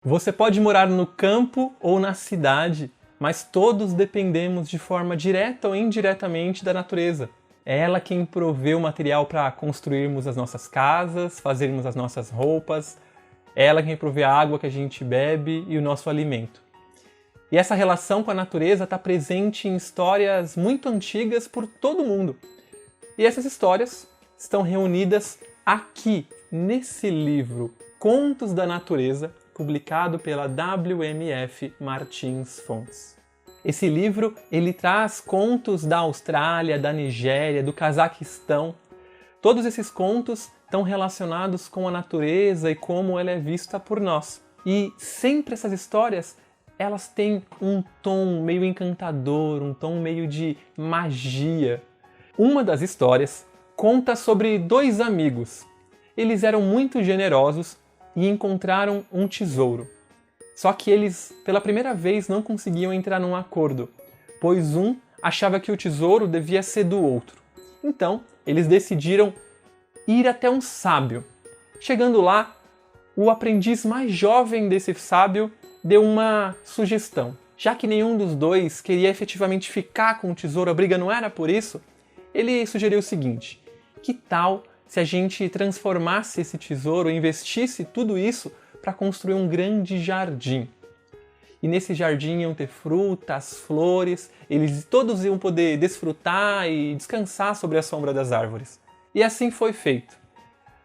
Você pode morar no campo ou na cidade, mas todos dependemos de forma direta ou indiretamente da natureza. É ela quem provê o material para construirmos as nossas casas, fazermos as nossas roupas. É ela quem provê a água que a gente bebe e o nosso alimento. E essa relação com a natureza está presente em histórias muito antigas por todo o mundo. E essas histórias estão reunidas aqui, nesse livro, Contos da Natureza, publicado pela WMF Martins Fontes. Esse livro ele traz contos da Austrália, da Nigéria, do Cazaquistão. Todos esses contos estão relacionados com a natureza e como ela é vista por nós. E sempre essas histórias, elas têm um tom meio encantador, um tom meio de magia. Uma das histórias conta sobre dois amigos. Eles eram muito generosos e encontraram um tesouro. Só que eles, pela primeira vez, não conseguiam entrar num acordo, pois um achava que o tesouro devia ser do outro. Então, eles decidiram ir até um sábio. Chegando lá, o aprendiz mais jovem desse sábio deu uma sugestão. Já que nenhum dos dois queria efetivamente ficar com o tesouro, a briga não era por isso, ele sugeriu o seguinte: que tal se a gente transformasse esse tesouro, investisse tudo isso para construir um grande jardim? E nesse jardim iam ter frutas, flores, eles todos iam poder desfrutar e descansar sobre a sombra das árvores. E assim foi feito.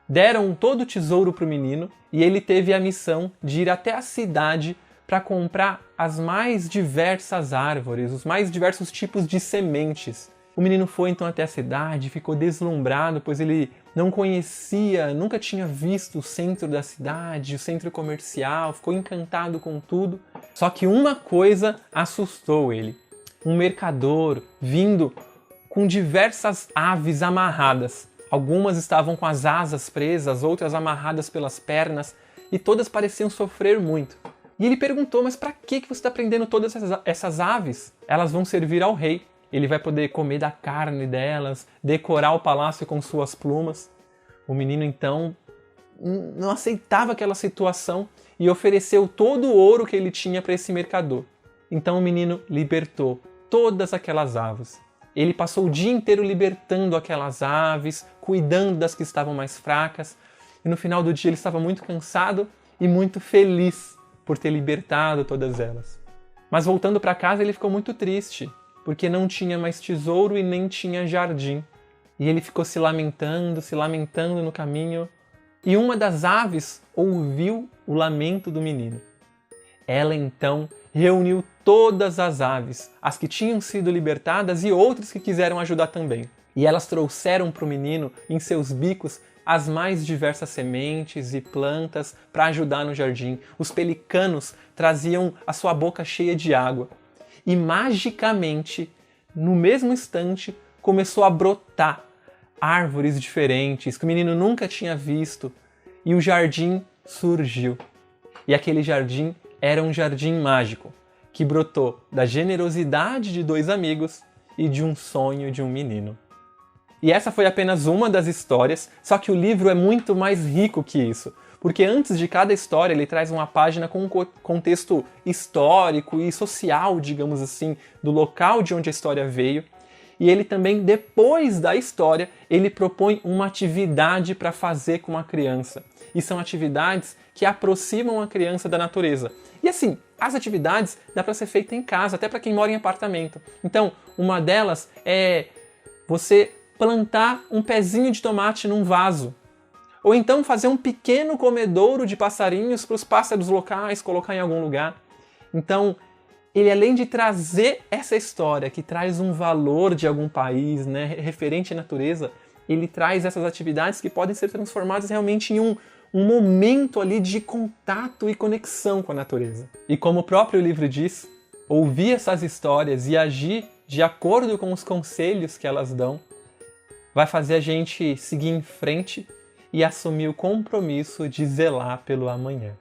Deram todo o tesouro para o menino e ele teve a missão de ir até a cidade para comprar as mais diversas árvores, os mais diversos tipos de sementes. O menino foi então até a cidade, ficou deslumbrado, pois ele não conhecia, nunca tinha visto o centro da cidade, o centro comercial, ficou encantado com tudo. Só que uma coisa assustou ele. Um mercador vindo com diversas aves amarradas. Algumas estavam com as asas presas, outras amarradas pelas pernas, e todas pareciam sofrer muito. E ele perguntou: mas para que você está prendendo todas essas aves? Elas vão servir ao rei. Ele vai poder comer da carne delas, decorar o palácio com suas plumas. O menino então não aceitava aquela situação e ofereceu todo o ouro que ele tinha para esse mercador. Então o menino libertou todas aquelas aves. Ele passou o dia inteiro libertando aquelas aves, cuidando das que estavam mais fracas. E no final do dia ele estava muito cansado e muito feliz por ter libertado todas elas. Mas voltando para casa ele ficou muito triste, porque não tinha mais tesouro e nem tinha jardim. E ele ficou se lamentando no caminho. E uma das aves ouviu o lamento do menino. Ela então reuniu todas as aves, as que tinham sido libertadas e outras que quiseram ajudar também. E elas trouxeram para o menino, em seus bicos, as mais diversas sementes e plantas para ajudar no jardim. Os pelicanos traziam a sua boca cheia de água. E magicamente, no mesmo instante, começou a brotar árvores diferentes que o menino nunca tinha visto. E o jardim surgiu. E aquele jardim era um jardim mágico, que brotou da generosidade de dois amigos e de um sonho de um menino. E essa foi apenas uma das histórias, só que o livro é muito mais rico que isso. Porque antes de cada história ele traz uma página com um contexto histórico e social, digamos assim, do local de onde a história veio. E ele também, depois da história, ele propõe uma atividade para fazer com a criança. E são atividades que aproximam a criança da natureza. E assim, as atividades dá para ser feita em casa, até para quem mora em apartamento. Então, uma delas é você plantar um pezinho de tomate num vaso. Ou então fazer um pequeno comedouro de passarinhos para os pássaros locais, colocar em algum lugar. Então, ele além de trazer essa história que traz um valor de algum país, né, referente à natureza, ele traz essas atividades que podem ser transformadas realmente em um momento ali de contato e conexão com a natureza. E como o próprio livro diz, ouvir essas histórias e agir de acordo com os conselhos que elas dão vai fazer a gente seguir em frente e assumir o compromisso de zelar pelo amanhã.